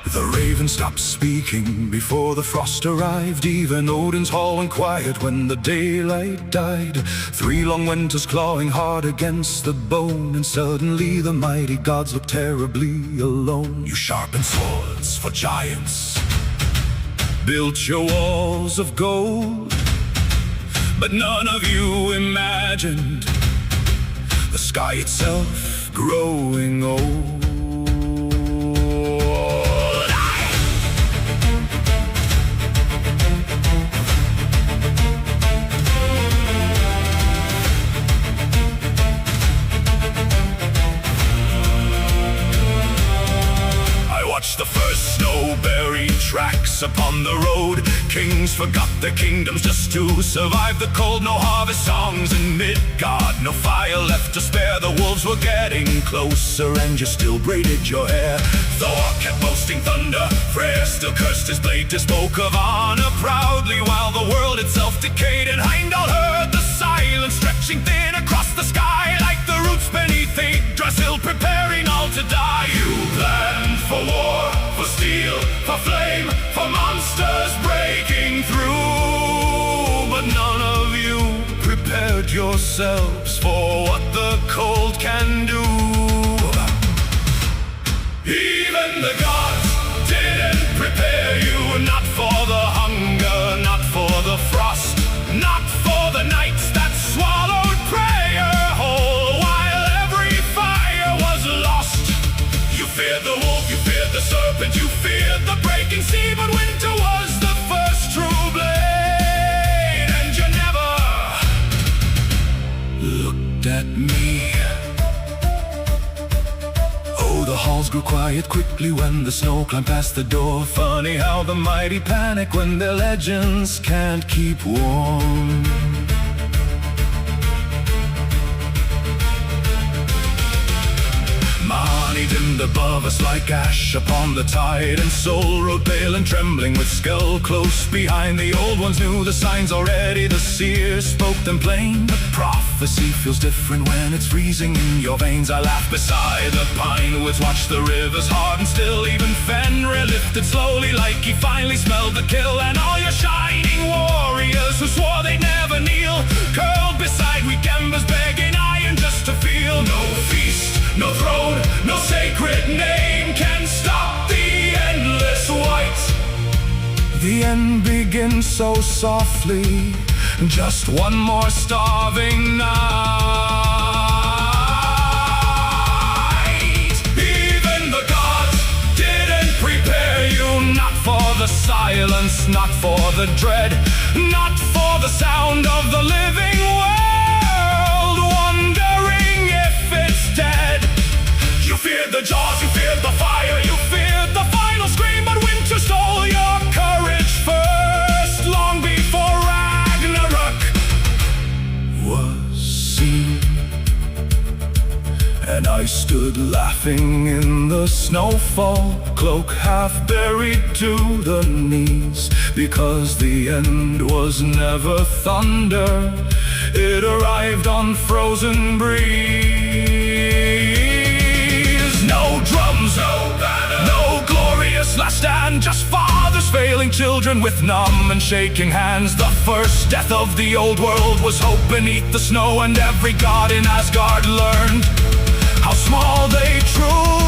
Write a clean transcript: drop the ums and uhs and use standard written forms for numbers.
The raven stopped speaking before the frost arrived. Even Odin's hall went quiet when the daylight died. 3 long winters clawing hard against the bone, and suddenly the mighty gods looked terribly alone. You sharpened swords for giants, built your walls of gold, but none of you imagined the sky itself growing old. The first snow-buried tracks upon the road. Kings forgot their kingdoms just to survive the cold. No harvest songs in Midgard, no fire left to spare. The wolves were getting closer and you still braided your hair. Thor kept boasting thunder, Freyr still cursed his blade. They spoke of honor proudly while the world itself decayed. And Heimdall heard the silence stretching thin across the sky, like the roots beneath Yggdrasil preparing all to die. You planned for war, for steel, for flame, for monsters breaking through, but none of you prepared yourselves for what the cold can do. Even the gods didn't prepare you, not for the hunger, not for the frost, not for the nights that swallowed prayer whole, while every fire was lost. You feared the wolf, you feared the serpent, you feared the breaking sea, but winter was the first true blade, and you never looked at me. Oh, the halls grew quiet quickly when the snow climbed past the door. Funny how the mighty panic when their legends can't keep warm. Mahani dimmed above us like ash upon the tide, and Sol rode pale and trembling with skull close behind. The old ones knew the signs already, the seers spoke them plain. But prophecy feels different when it's freezing in your veins. I laughed beside the pine woods, watched the rivers harden still. Even Fenrir lifted slowly like he finally smelled the kill. And all your shining warriors who swore they'd never kneel, curled beside weak embers begging iron just to feel. No feast, no throne, no sacred name can stop the endless white. The end begins so softly, just one more starving night. Even the gods didn't prepare you, not for the silence, not for the dread, not for the sound of the living world, wondering if it's dead. You feared the jaws, you feared the fire, you feared the final scream, but winter stole your courage first, long before Ragnarök was seen. And I stood laughing in the snowfall, cloak half buried to the knees, because the end was never thunder, it arrived on frozen breeze. No drums, no banner, no glorious last stand, just fathers failing children with numb and shaking hands. The first death of the old world was hope beneath the snow, and every god in Asgard learned how small they truly